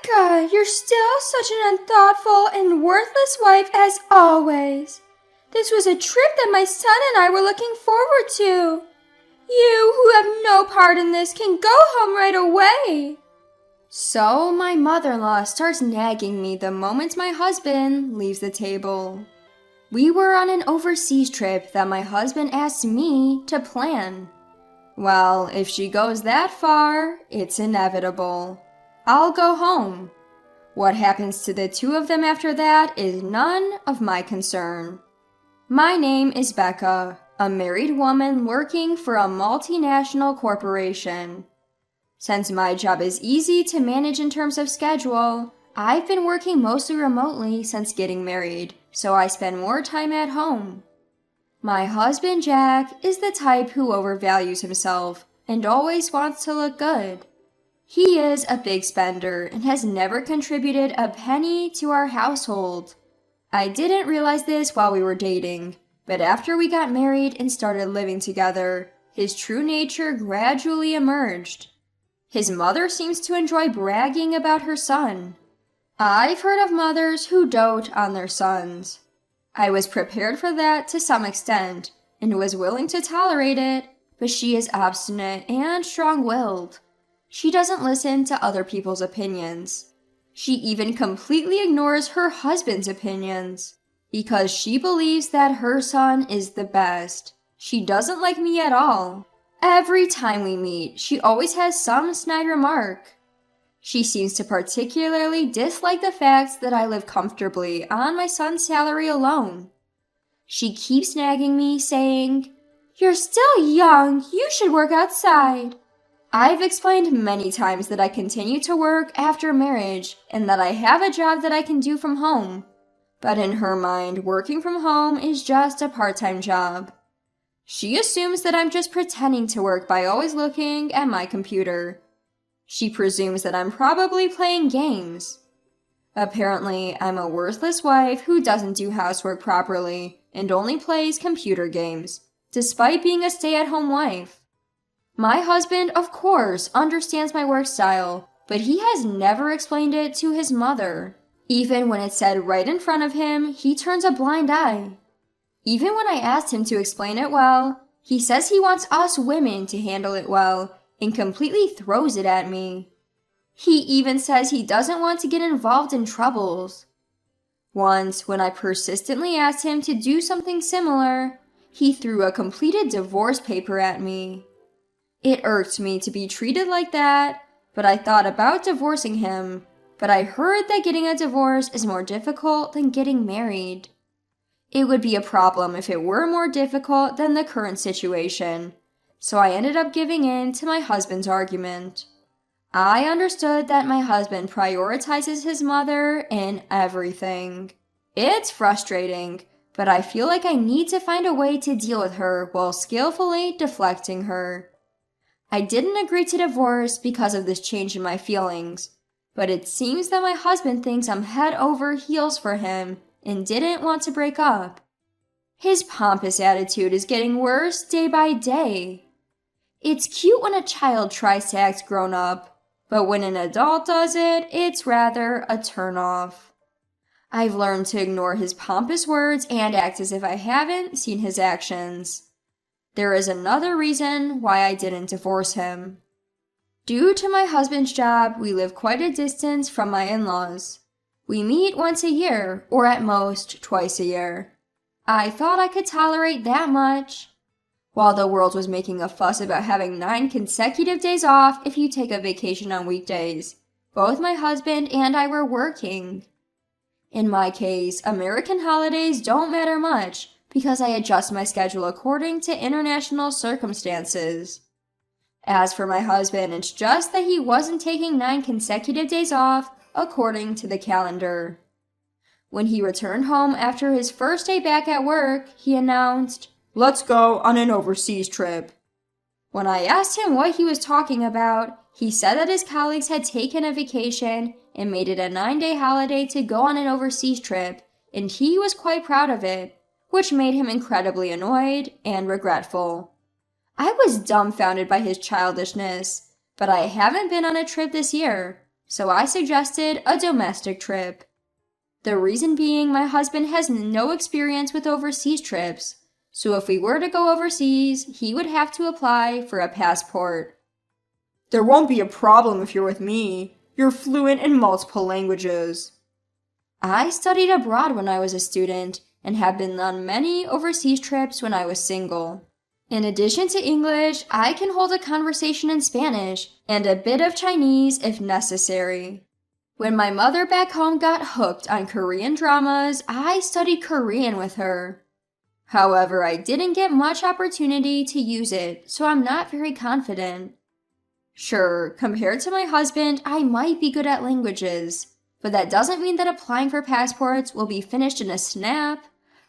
Becca, you're still such an unthoughtful and worthless wife as always. This was a trip that my son and I were looking forward to. You, who have no part in this, can go home right away. So my mother-in-law starts nagging me the moment my husband leaves the table. We were on an overseas trip that my husband asked me to plan. Well, if she goes that far, it's inevitable. I'll go home. What happens to the two of them after that is none of my concern. My name is Becca, a married woman working for a multinational corporation. Since my job is easy to manage in terms of schedule, I've been working mostly remotely since getting married, so I spend more time at home. My husband, Jack, is the type who overvalues himself and always wants to look good. He is a big spender and has never contributed a penny to our household. I didn't realize this while we were dating, but after we got married and started living together, his true nature gradually emerged. His mother seems to enjoy bragging about her son. I've heard of mothers who dote on their sons. I was prepared for that to some extent and was willing to tolerate it, but she is obstinate and strong-willed. She doesn't listen to other people's opinions. She even completely ignores her husband's opinions because she believes that her son is the best. She doesn't like me at all. Every time we meet, she always has some snide remark. She seems to particularly dislike the fact that I live comfortably on my son's salary alone. She keeps nagging me, saying, "You're still young, you should work outside." I've explained many times that I continue to work after marriage and that I have a job that I can do from home. But in her mind, working from home is just a part-time job. She assumes that I'm just pretending to work by always looking at my computer. She presumes that I'm probably playing games. Apparently, I'm a worthless wife who doesn't do housework properly and only plays computer games, despite being a stay-at-home wife. My husband, of course, understands my work style, but he has never explained it to his mother. Even when it's said right in front of him, he turns a blind eye. Even when I asked him to explain it well, he says he wants us women to handle it well and completely throws it at me. He even says he doesn't want to get involved in troubles. Once, when I persistently asked him to do something similar, he threw a completed divorce paper at me. It irked me to be treated like that, but I thought about divorcing him. But I heard that getting a divorce is more difficult than getting married. It would be a problem if it were more difficult than the current situation, so I ended up giving in to my husband's argument. I understood that my husband prioritizes his mother in everything. It's frustrating, but I feel like I need to find a way to deal with her while skillfully deflecting her. I didn't agree to divorce because of this change in my feelings, but it seems that my husband thinks I'm head over heels for him and didn't want to break up. His pompous attitude is getting worse day by day. It's cute when a child tries to act grown up, but when an adult does it, it's rather a turn-off. I've learned to ignore his pompous words and act as if I haven't seen his actions. There is another reason why I didn't divorce him. Due to my husband's job, we live quite a distance from my in-laws. We meet once a year, or at most twice a year. I thought I could tolerate that much. While the world was making a fuss about having 9 consecutive days off if you take a vacation on weekdays, both my husband and I were working. In my case, American holidays don't matter much because I adjust my schedule according to international circumstances. As for my husband, it's just that he wasn't taking 9 consecutive days off according to the calendar. When he returned home after his first day back at work, he announced, "Let's go on an overseas trip." When I asked him what he was talking about, he said that his colleagues had taken a vacation and made it a 9-day holiday to go on an overseas trip, and he was quite proud of it, which made him incredibly annoyed and regretful. I was dumbfounded by his childishness, but I haven't been on a trip this year, so I suggested a domestic trip. The reason being my husband has no experience with overseas trips, so if we were to go overseas, he would have to apply for a passport. There won't be a problem if you're with me. You're fluent in multiple languages. I studied abroad when I was a student and have been on many overseas trips when I was single. In addition to English, I can hold a conversation in Spanish and a bit of Chinese if necessary. When my mother back home got hooked on Korean dramas, I studied Korean with her. However, I didn't get much opportunity to use it, so I'm not very confident. Sure, compared to my husband, I might be good at languages, but that doesn't mean that applying for passports will be finished in a snap.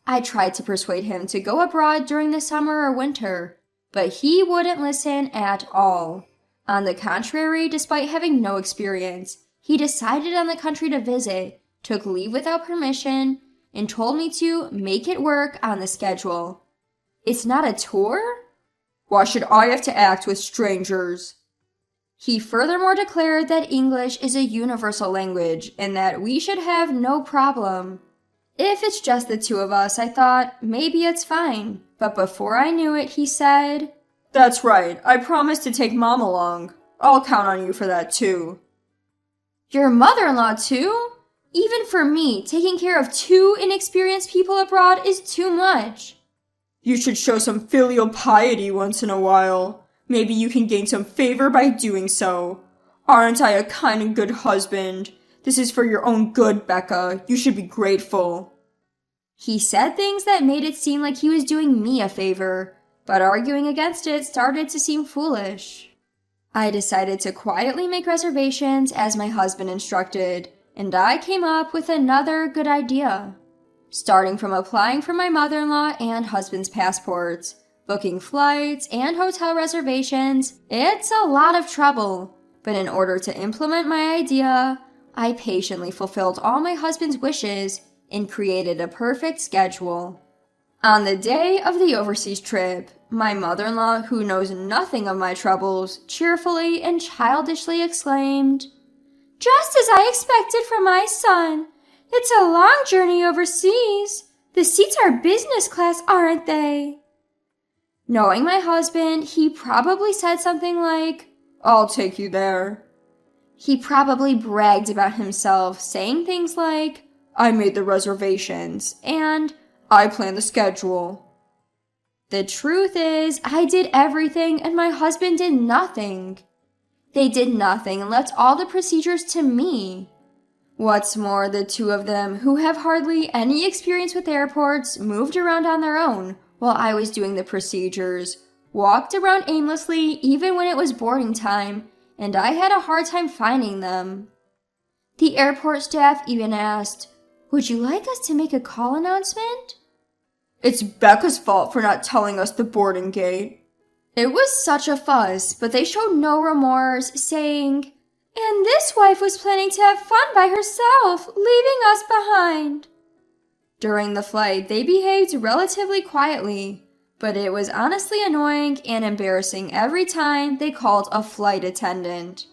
I tried to persuade him to go abroad during the summer or winter, but he wouldn't listen at all. On the contrary, despite having no experience, he decided on the country to visit, took leave without permission, and told me to make it work on the schedule. It's not a tour? Why should I have to act with strangers? He furthermore declared that English is a universal language and that we should have no problem. If it's just the two of us, I thought, maybe it's fine. But before I knew it, he said, That's right, I promised to take Mom along. I'll count on you for that too. Your mother-in-law too? Even for me, taking care of two inexperienced people abroad is too much. You should show some filial piety once in a while. Maybe you can gain some favor by doing so. Aren't I a kind and good husband? This is for your own good, Becca. You should be grateful. He said things that made it seem like he was doing me a favor, but arguing against it started to seem foolish. I decided to quietly make reservations as my husband instructed, and I came up with another good idea. Starting from applying for my mother-in-law and husband's passports, booking flights and hotel reservations, it's a lot of trouble. But in order to implement my idea, I patiently fulfilled all my husband's wishes and created a perfect schedule. On the day of the overseas trip, my mother-in-law, who knows nothing of my troubles, cheerfully and childishly exclaimed, Just as I expected from my son. It's a long journey overseas. The seats are business class, aren't they? Knowing my husband, he probably said something like, I'll take you there. He probably bragged about himself, saying things like, I made the reservations, and I planned the schedule. The truth is, I did everything and my husband did nothing. They did nothing and left all the procedures to me. What's more, the two of them, who have hardly any experience with airports, moved around on their own while I was doing the procedures, walked around aimlessly even when it was boarding time, and I had a hard time finding them. The airport staff even asked, Would you like us to make a call announcement? It's Becca's fault for not telling us the boarding gate. It was such a fuss, but they showed no remorse, saying, And this wife was planning to have fun by herself, leaving us behind. During the flight, they behaved relatively quietly, but it was honestly annoying and embarrassing every time they called a flight attendant.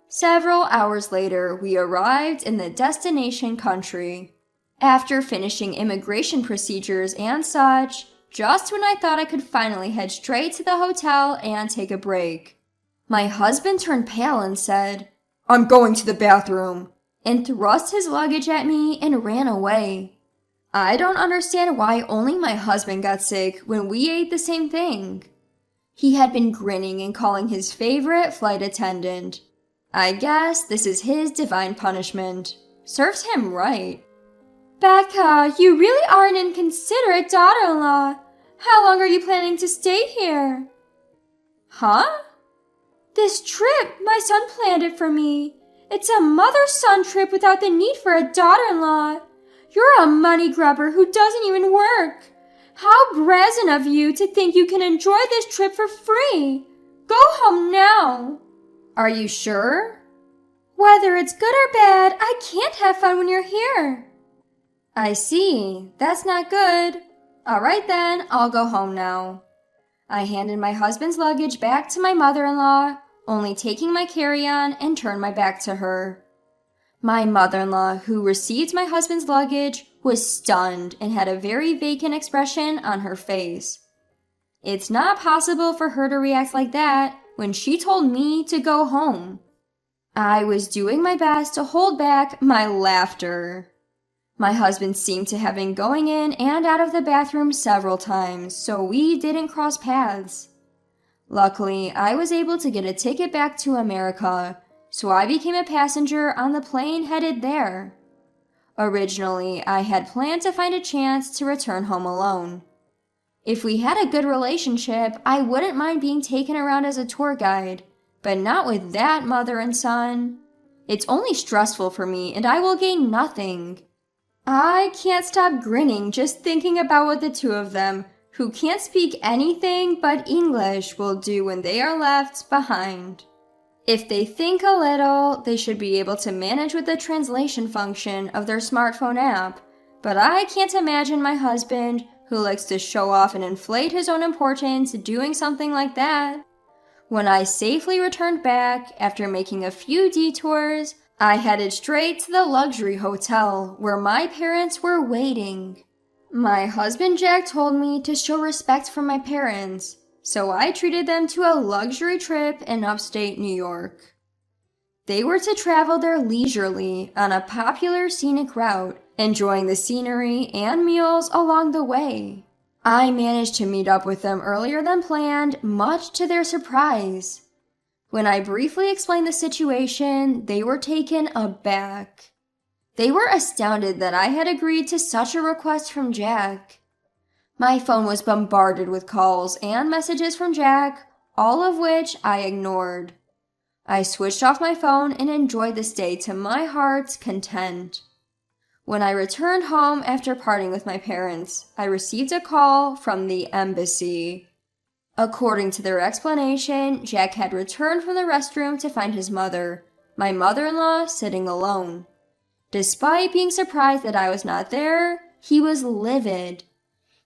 Several hours later, we arrived in the destination country. After finishing immigration procedures and such, just when I thought I could finally head straight to the hotel and take a break, my husband turned pale and said, I'm going to the bathroom, and thrust his luggage at me and ran away. I don't understand why only my husband got sick when we ate the same thing. He had been grinning and calling his favorite flight attendant. I guess this is his divine punishment. Serves him right. Becca, you really are an inconsiderate daughter-in-law. How long are you planning to stay here? Huh? This trip, my son planned it for me. It's a mother-son trip without the need for a daughter-in-law. You're a money grubber who doesn't even work. How brazen of you to think you can enjoy this trip for free. Go home now. Are you sure? Whether it's good or bad, I can't have fun when you're here. I see. That's not good. All right then, I'll go home now. I handed my husband's luggage back to my mother-in-law, only taking my carry-on and turned my back to her. My mother-in-law, who received my husband's luggage, was stunned and had a very vacant expression on her face. It's not possible for her to react like that when she told me to go home. I was doing my best to hold back my laughter. My husband seemed to have been going in and out of the bathroom several times, so we didn't cross paths. Luckily, I was able to get a ticket back to America, so I became a passenger on the plane headed there. Originally, I had planned to find a chance to return home alone. If we had a good relationship, I wouldn't mind being taken around as a tour guide, but not with that mother and son. It's only stressful for me, and I will gain nothing. I can't stop grinning just thinking about what the two of them, who can't speak anything but English, will do when they are left behind. If they think a little, they should be able to manage with the translation function of their smartphone app, but I can't imagine my husband, who likes to show off and inflate his own importance, doing something like that. When I safely returned back, after making a few detours, I headed straight to the luxury hotel where my parents were waiting. My husband Jack told me to show respect for my parents, so I treated them to a luxury trip in upstate New York. They were to travel there leisurely on a popular scenic route, enjoying the scenery and meals along the way. I managed to meet up with them earlier than planned, much to their surprise. When I briefly explained the situation, they were taken aback. They were astounded that I had agreed to such a request from Jack. My phone was bombarded with calls and messages from Jack, all of which I ignored. I switched off my phone and enjoyed the stay to my heart's content. When I returned home after parting with my parents, I received a call from the embassy. According to their explanation, Jack had returned from the restroom to find his mother, my mother-in-law, sitting alone. Despite being surprised that I was not there, he was livid.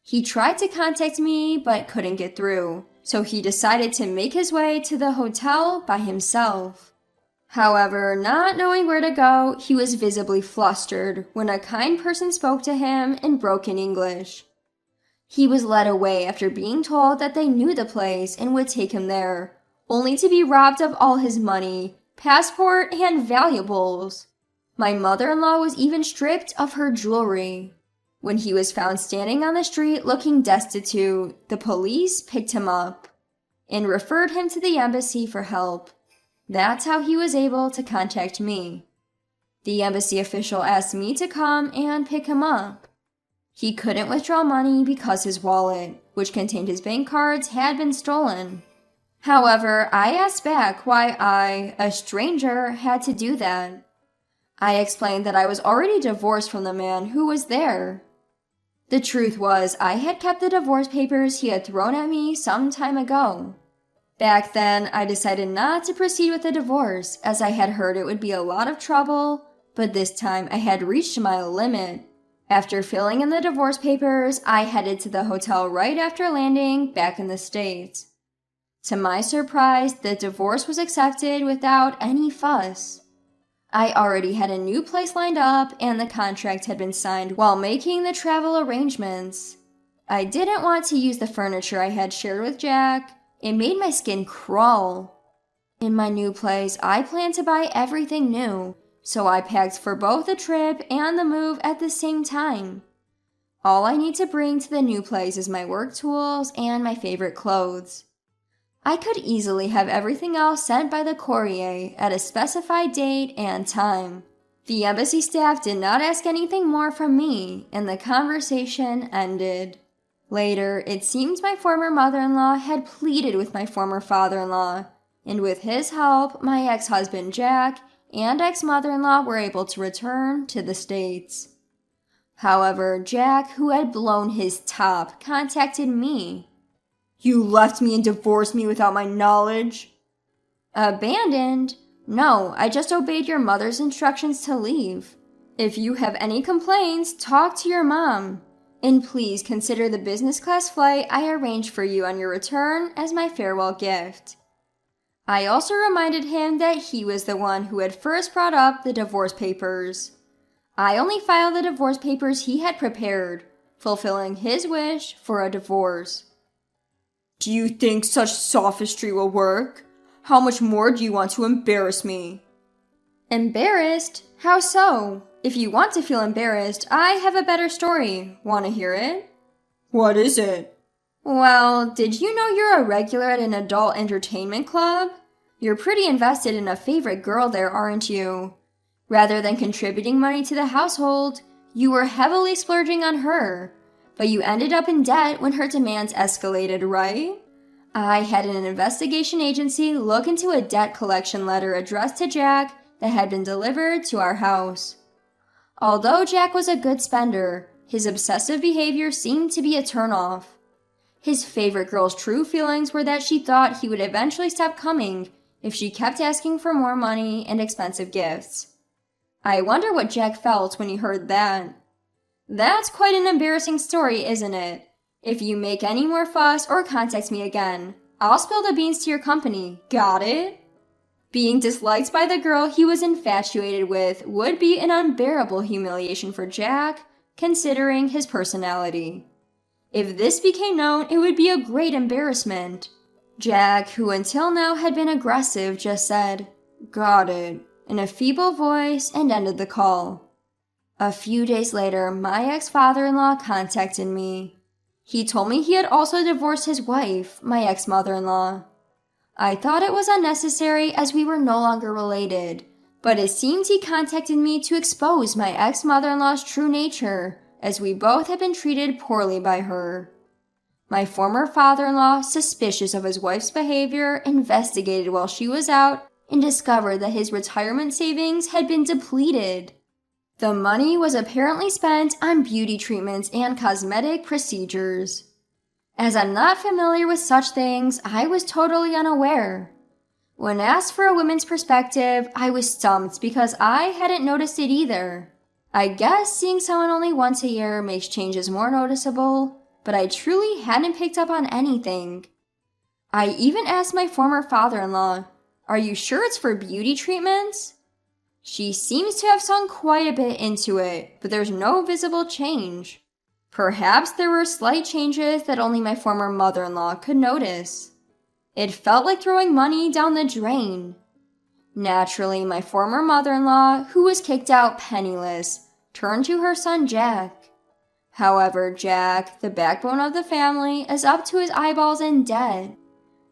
He tried to contact me but couldn't get through, so he decided to make his way to the hotel by himself. However, not knowing where to go, he was visibly flustered when a kind person spoke to him in broken English. He was led away after being told that they knew the place and would take him there, only to be robbed of all his money, passport, and valuables. My mother-in-law was even stripped of her jewelry. When he was found standing on the street looking destitute, the police picked him up and referred him to the embassy for help. That's how he was able to contact me. The embassy official asked me to come and pick him up. He couldn't withdraw money because his wallet, which contained his bank cards, had been stolen. However, I asked back why I, a stranger, had to do that. I explained that I was already divorced from the man who was there. The truth was, I had kept the divorce papers he had thrown at me some time ago. Back then, I decided not to proceed with the divorce, as I had heard it would be a lot of trouble, but this time I had reached my limit. After filling in the divorce papers, I headed to the hotel right after landing back in the States. To my surprise, the divorce was accepted without any fuss. I already had a new place lined up, and the contract had been signed while making the travel arrangements. I didn't want to use the furniture I had shared with Jack. It made my skin crawl. In my new place, I planned to buy everything new, so I packed for both the trip and the move at the same time. All I need to bring to the new place is my work tools and my favorite clothes. I could easily have everything else sent by the courier at a specified date and time. The embassy staff did not ask anything more from me, and the conversation ended. Later, it seems my former mother-in-law had pleaded with my former father-in-law, and with his help, my ex-husband Jack and ex-mother-in-law were able to return to the States. However, Jack, who had blown his top, contacted me. You left me and divorced me without my knowledge? Abandoned? No, I just obeyed your mother's instructions to leave. If you have any complaints, talk to your mom. And please consider the business class flight I arranged for you on your return as my farewell gift. I also reminded him that he was the one who had first brought up the divorce papers. I only filed the divorce papers he had prepared, fulfilling his wish for a divorce. Do you think such sophistry will work? How much more do you want to embarrass me? Embarrassed? How so? If you want to feel embarrassed, I have a better story. Want to hear it? What is it? Well, did you know you're a regular at an adult entertainment club? You're pretty invested in a favorite girl there, aren't you? Rather than contributing money to the household, you were heavily splurging on her. But you ended up in debt when her demands escalated, right? I had an investigation agency look into a debt collection letter addressed to Jack that had been delivered to our house. Although Jack was a good spender, his obsessive behavior seemed to be a turnoff. His favorite girl's true feelings were that she thought he would eventually stop coming if she kept asking for more money and expensive gifts. I wonder what Jack felt when he heard that. That's quite an embarrassing story, isn't it? If you make any more fuss or contact me again, I'll spill the beans to your company. Got it? Being disliked by the girl he was infatuated with would be an unbearable humiliation for Jack, considering his personality. If this became known, it would be a great embarrassment. Jack, who until now had been aggressive, just said, "Got it," in a feeble voice and ended the call. A few days later, my ex-father-in-law contacted me. He told me he had also divorced his wife, my ex-mother-in-law. I thought it was unnecessary as we were no longer related, but it seems he contacted me to expose my ex-mother-in-law's true nature, as we both had been treated poorly by her. My former father-in-law, suspicious of his wife's behavior, investigated while she was out and discovered that his retirement savings had been depleted. The money was apparently spent on beauty treatments and cosmetic procedures. As I'm not familiar with such things, I was totally unaware. When asked for a woman's perspective, I was stumped because I hadn't noticed it either. I guess seeing someone only once a year makes changes more noticeable, but I truly hadn't picked up on anything. I even asked my former father-in-law, "Are you sure it's for beauty treatments?" She seems to have sunk quite a bit into it, but there's no visible change. Perhaps there were slight changes that only my former mother-in-law could notice. It felt like throwing money down the drain. Naturally, my former mother-in-law, who was kicked out penniless, turned to her son Jack. However, Jack, the backbone of the family, is up to his eyeballs in debt.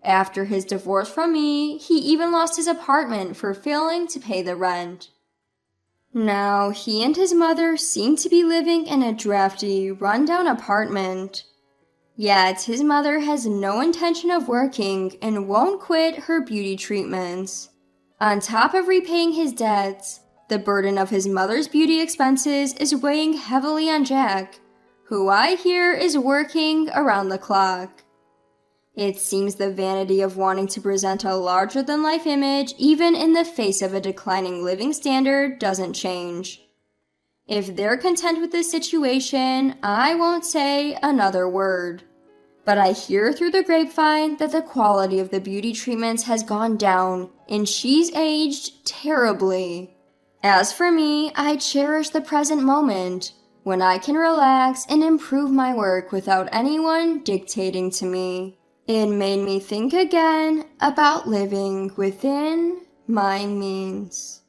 After his divorce from me, he even lost his apartment for failing to pay the rent. Now, he and his mother seem to be living in a drafty, run-down apartment. Yet, his mother has no intention of working and won't quit her beauty treatments. On top of repaying his debts, the burden of his mother's beauty expenses is weighing heavily on Jack, who I hear is working around the clock. It seems the vanity of wanting to present a larger-than-life image, even in the face of a declining living standard, doesn't change. If they're content with this situation, I won't say another word. But I hear through the grapevine that the quality of the beauty treatments has gone down, and she's aged terribly. As for me, I cherish the present moment, when I can relax and improve my work without anyone dictating to me. It made me think again about living within my means.